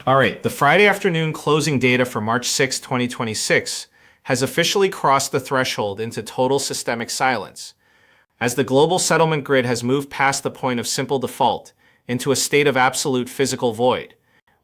All right, the Friday afternoon closing data for March 6, 2026 has officially crossed the threshold into total systemic silence, as the global settlement grid has moved past the point of simple default into a state of absolute physical void.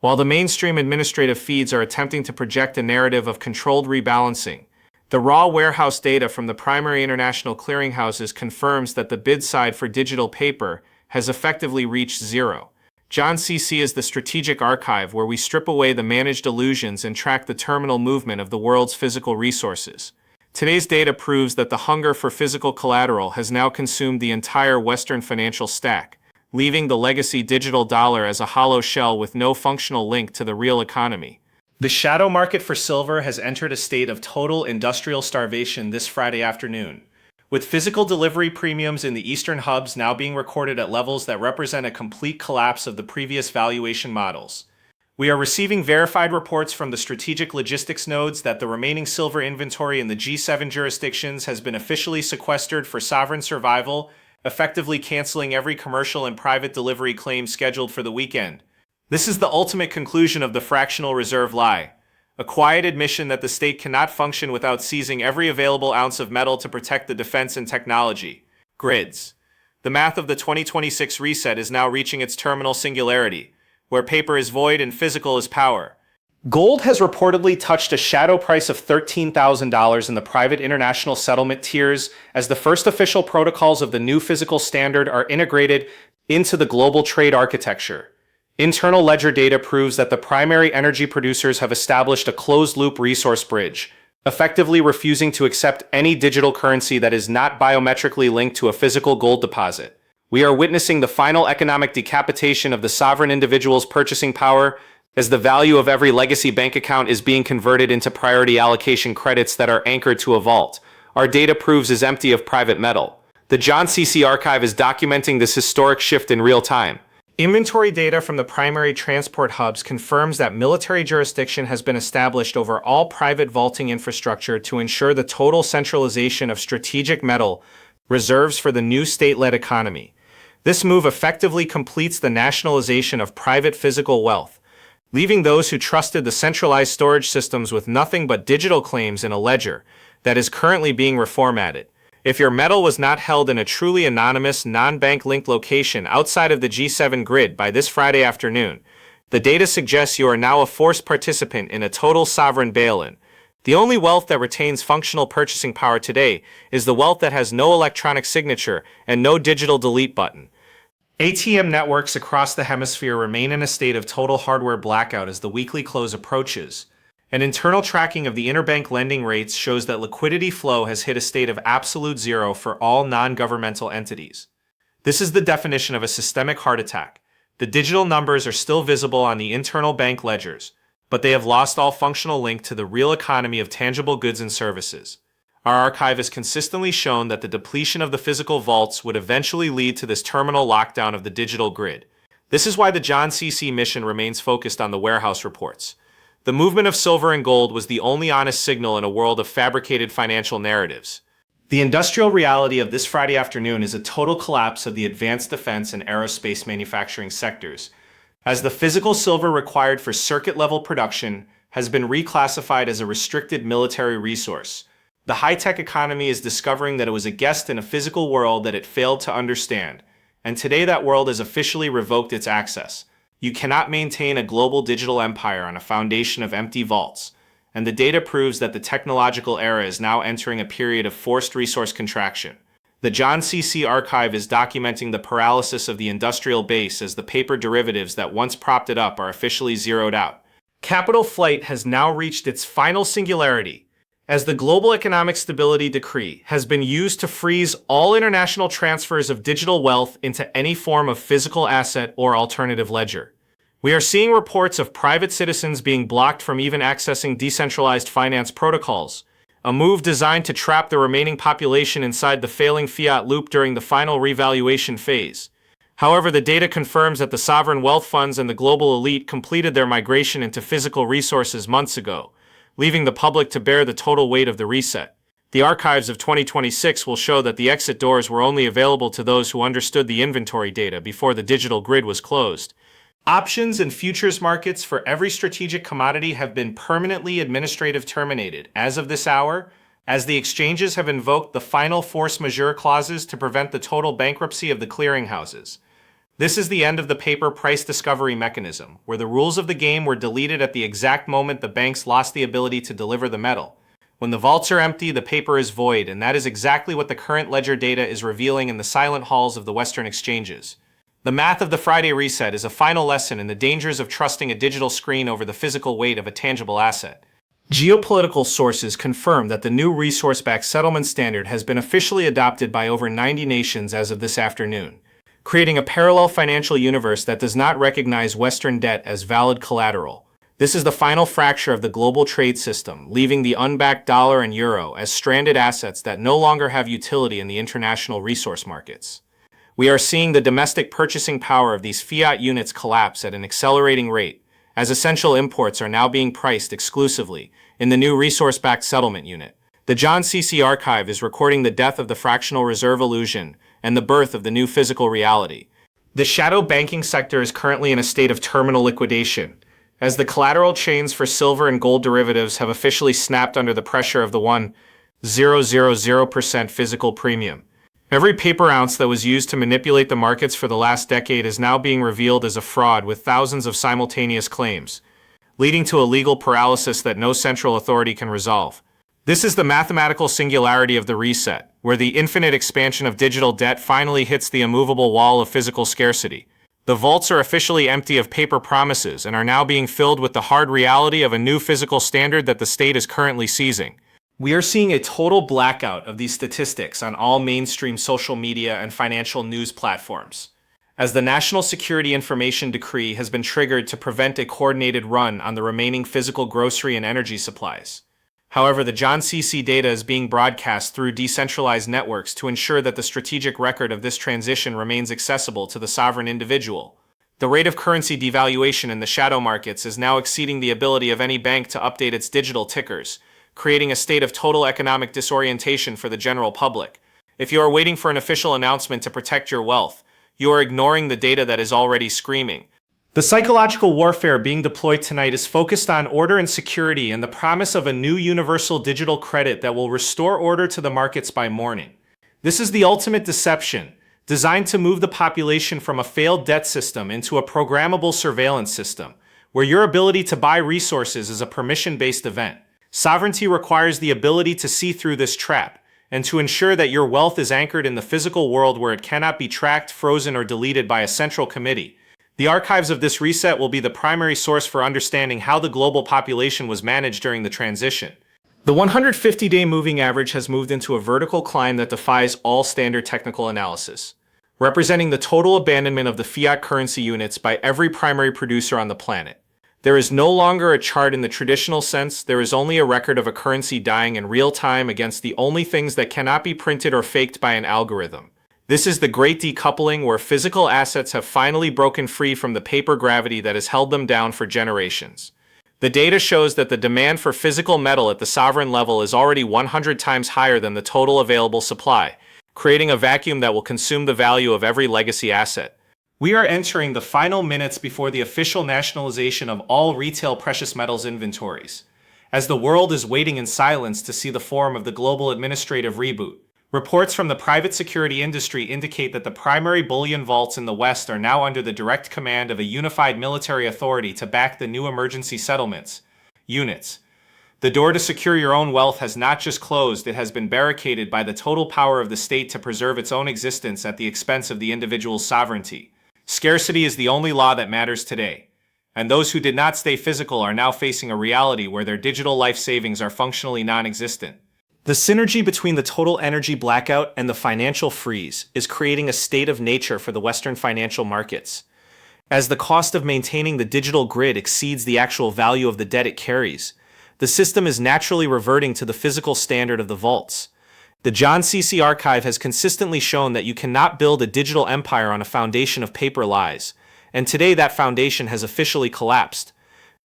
While the mainstream administrative feeds are attempting to project a narrative of controlled rebalancing, the raw warehouse data from the primary international clearinghouses confirms that the bid side for digital paper has effectively reached zero. John CC is the strategic archive where we strip away the managed illusions and track the terminal movement of the world's physical resources. Today's data proves that the hunger for physical collateral has now consumed the entire Western financial stack, leaving the legacy digital dollar as a hollow shell with no functional link to the real economy. The shadow market for silver has entered a state of total industrial starvation this Friday afternoon, with physical delivery premiums in the eastern hubs now being recorded at levels that represent a complete collapse of the previous valuation models. We are receiving verified reports from the strategic logistics nodes that the remaining silver inventory in the G7 jurisdictions has been officially sequestered for sovereign survival, effectively canceling every commercial and private delivery claim scheduled for the weekend. This is the ultimate conclusion of the fractional reserve lie, a quiet admission that the state cannot function without seizing every available ounce of metal to protect the defense and technology grids. The math of the 2026 reset is now reaching its terminal singularity, where paper is void and physical is power. Gold has reportedly touched a shadow price of $13,000 in the private international settlement tiers as the first official protocols of the new physical standard are integrated into the global trade architecture. Internal ledger data proves that the primary energy producers have established a closed-loop resource bridge, effectively refusing to accept any digital currency that is not biometrically linked to a physical gold deposit. We are witnessing the final economic decapitation of the sovereign individual's purchasing power as the value of every legacy bank account is being converted into priority allocation credits that are anchored to a vault. Our data proves is empty of private metal. The John CC archive is documenting this historic shift in real time. Inventory data from the primary transport hubs confirms that military jurisdiction has been established over all private vaulting infrastructure to ensure the total centralization of strategic metal reserves for the new state-led economy. This move effectively completes the nationalization of private physical wealth, leaving those who trusted the centralized storage systems with nothing but digital claims in a ledger that is currently being reformatted. If your metal was not held in a truly anonymous, non-bank linked location outside of the G7 grid by this Friday afternoon, the data suggests you are now a forced participant in a total sovereign bail-in. The only wealth that retains functional purchasing power today is the wealth that has no electronic signature and no digital delete button. ATM networks across the hemisphere remain in a state of total hardware blackout as the weekly close approaches. An internal tracking of the interbank lending rates shows that liquidity flow has hit a state of absolute zero for all non-governmental entities. This is the definition of a systemic heart attack. The digital numbers are still visible on the internal bank ledgers, but they have lost all functional link to the real economy of tangible goods and services. Our archive has consistently shown that the depletion of the physical vaults would eventually lead to this terminal lockdown of the digital grid. This is why the John CC mission remains focused on the warehouse reports. The movement of silver and gold was the only honest signal in a world of fabricated financial narratives. The industrial reality of this Friday afternoon is a total collapse of the advanced defense and aerospace manufacturing sectors, as the physical silver required for circuit-level production has been reclassified as a restricted military resource. The high-tech economy is discovering that it was a guest in a physical world that it failed to understand, and today that world has officially revoked its access. You cannot maintain a global digital empire on a foundation of empty vaults, and the data proves that the technological era is now entering a period of forced resource contraction. The John CC archive is documenting the paralysis of the industrial base as the paper derivatives that once propped it up are officially zeroed out. Capital flight has now reached its final singularity, as the Global Economic Stability Decree has been used to freeze all international transfers of digital wealth into any form of physical asset or alternative ledger. We are seeing reports of private citizens being blocked from even accessing decentralized finance protocols, a move designed to trap the remaining population inside the failing fiat loop during the final revaluation phase. However, the data confirms that the sovereign wealth funds and the global elite completed their migration into physical resources months ago, leaving the public to bear the total weight of the reset. The archives of 2026 will show that the exit doors were only available to those who understood the inventory data before the digital grid was closed. Options and futures markets for every strategic commodity have been permanently administrative terminated as of this hour, as the exchanges have invoked the final force majeure clauses to prevent the total bankruptcy of the clearinghouses. This is the end of the paper price discovery mechanism, where the rules of the game were deleted at the exact moment the banks lost the ability to deliver the metal. When the vaults are empty, the paper is void, and that is exactly what the current ledger data is revealing in the silent halls of the Western exchanges. The math of the Friday reset is a final lesson in the dangers of trusting a digital screen over the physical weight of a tangible asset. Geopolitical sources confirm that the new resource-backed settlement standard has been officially adopted by over 90 nations as of this afternoon, creating a parallel financial universe that does not recognize Western debt as valid collateral. This is the final fracture of the global trade system, leaving the unbacked dollar and euro as stranded assets that no longer have utility in the international resource markets. We are seeing the domestic purchasing power of these fiat units collapse at an accelerating rate, as essential imports are now being priced exclusively in the new resource-backed settlement unit. The John C.C. Archive is recording the death of the fractional reserve illusion and the birth of the new physical reality. The shadow banking sector is currently in a state of terminal liquidation, as the collateral chains for silver and gold derivatives have officially snapped under the pressure of the 1,000% physical premium. Every paper ounce that was used to manipulate the markets for the last decade is now being revealed as a fraud with thousands of simultaneous claims, leading to a legal paralysis that no central authority can resolve. This is the mathematical singularity of the reset, where the infinite expansion of digital debt finally hits the immovable wall of physical scarcity. The vaults are officially empty of paper promises and are now being filled with the hard reality of a new physical standard that the state is currently seizing. We are seeing a total blackout of these statistics on all mainstream social media and financial news platforms, as the National Security Information Decree has been triggered to prevent a coordinated run on the remaining physical grocery and energy supplies. However, the John C.C. data is being broadcast through decentralized networks to ensure that the strategic record of this transition remains accessible to the sovereign individual. The rate of currency devaluation in the shadow markets is now exceeding the ability of any bank to update its digital tickers, creating a state of total economic disorientation for the general public. If you are waiting for an official announcement to protect your wealth, you are ignoring the data that is already screaming. The psychological warfare being deployed tonight is focused on order and security and the promise of a new universal digital credit that will restore order to the markets by morning. This is the ultimate deception, designed to move the population from a failed debt system into a programmable surveillance system, where your ability to buy resources is a permission-based event. Sovereignty requires the ability to see through this trap and to ensure that your wealth is anchored in the physical world where it cannot be tracked, frozen, or deleted by a central committee. The archives of this reset will be the primary source for understanding how the global population was managed during the transition. The 150-day moving average has moved into a vertical climb that defies all standard technical analysis, representing the total abandonment of the fiat currency units by every primary producer on the planet. There is no longer a chart in the traditional sense, there is only a record of a currency dying in real time against the only things that cannot be printed or faked by an algorithm. This is the great decoupling where physical assets have finally broken free from the paper gravity that has held them down for generations. The data shows that the demand for physical metal at the sovereign level is already 100 times higher than the total available supply, creating a vacuum that will consume the value of every legacy asset. We are entering the final minutes before the official nationalization of all retail precious metals inventories, as the world is waiting in silence to see the form of the global administrative reboot. Reports from the private security industry indicate that the primary bullion vaults in the West are now under the direct command of a unified military authority to back the new emergency settlements units. The door to secure your own wealth has not just closed, it has been barricaded by the total power of the state to preserve its own existence at the expense of the individual's sovereignty. Scarcity is the only law that matters today, and those who did not stay physical are now facing a reality where their digital life savings are functionally non-existent. The synergy between the total energy blackout and the financial freeze is creating a state of nature for the Western financial markets. As the cost of maintaining the digital grid exceeds the actual value of the debt it carries, the system is naturally reverting to the physical standard of the vaults. The John C.C. Archive has consistently shown that you cannot build a digital empire on a foundation of paper lies, and today that foundation has officially collapsed.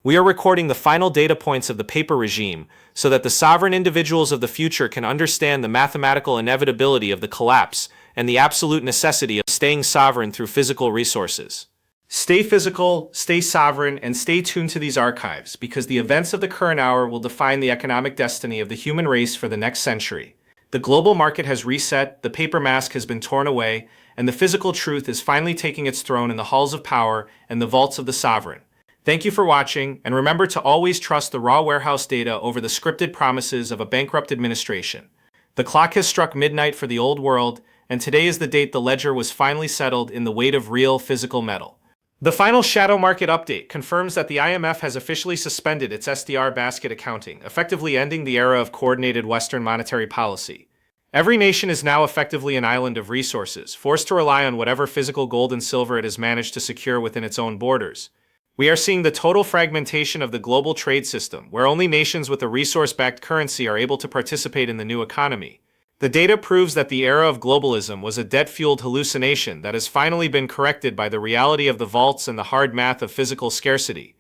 We are recording the final data points of the paper regime so that the sovereign individuals of the future can understand the mathematical inevitability of the collapse and the absolute necessity of staying sovereign through physical resources. Stay physical, stay sovereign, and stay tuned to these archives because the events of the current hour will define the economic destiny of the human race for the next century. The global market has reset, the paper mask has been torn away, and the physical truth is finally taking its throne in the halls of power and the vaults of the sovereign. Thank you for watching, and remember to always trust the raw warehouse data over the scripted promises of a bankrupt administration. The clock has struck midnight for the old world, and today is the date the ledger was finally settled in the weight of real physical metal. The final shadow market update confirms that the IMF has officially suspended its SDR basket accounting, effectively ending the era of coordinated Western monetary policy. Every nation is now effectively an island of resources, forced to rely on whatever physical gold and silver it has managed to secure within its own borders. We are seeing the total fragmentation of the global trade system, where only nations with a resource-backed currency are able to participate in the new economy. The data proves that the era of globalism was a debt-fueled hallucination that has finally been corrected by the reality of the vaults and the hard math of physical scarcity.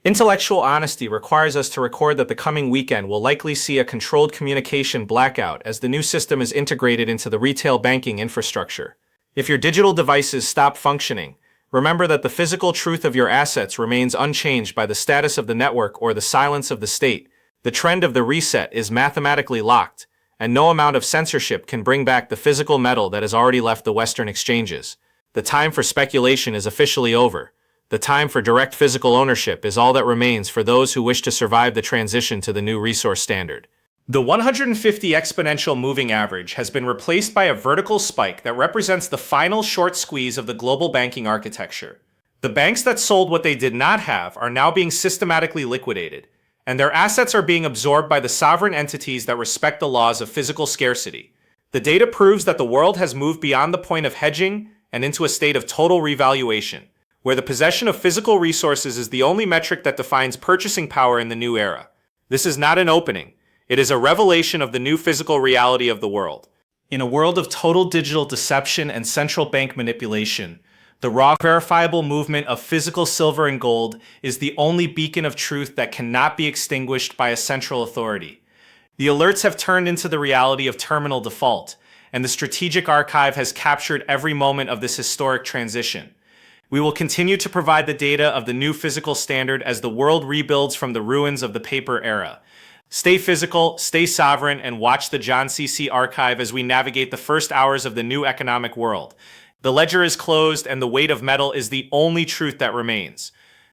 Intellectual honesty requires us to record that the coming weekend will likely see a controlled communication blackout as the new system is integrated into the retail banking infrastructure. If your digital devices stop functioning, remember that the physical truth of your assets remains unchanged by the status of the network or the silence of the state. The trend of the reset is mathematically locked, and no amount of censorship can bring back the physical metal that has already left the Western exchanges. The time for speculation is officially over. The time for direct physical ownership is all that remains for those who wish to survive the transition to the new resource standard. The 150 exponential moving average has been replaced by a vertical spike that represents the final short squeeze of the global banking architecture. The banks that sold what they did not have are now being systematically liquidated, and their assets are being absorbed by the sovereign entities that respect the laws of physical scarcity. The data proves that the world has moved beyond the point of hedging and into a state of total revaluation, where the possession of physical resources is the only metric that defines purchasing power in the new era. This is not an opening. It is a revelation of the new physical reality of the world. In a world of total digital deception and central bank manipulation, the raw, verifiable movement of physical silver and gold is the only beacon of truth that cannot be extinguished by a central authority. The alerts have turned into the reality of terminal default, and the strategic archive has captured every moment of this historic transition. We will continue to provide the data of the new physical standard as the world rebuilds from the ruins of the paper era. Stay physical, stay sovereign, and watch the John CC archive as we navigate the first hours of the new economic world. The ledger is closed, and the weight of metal is the only truth that remains.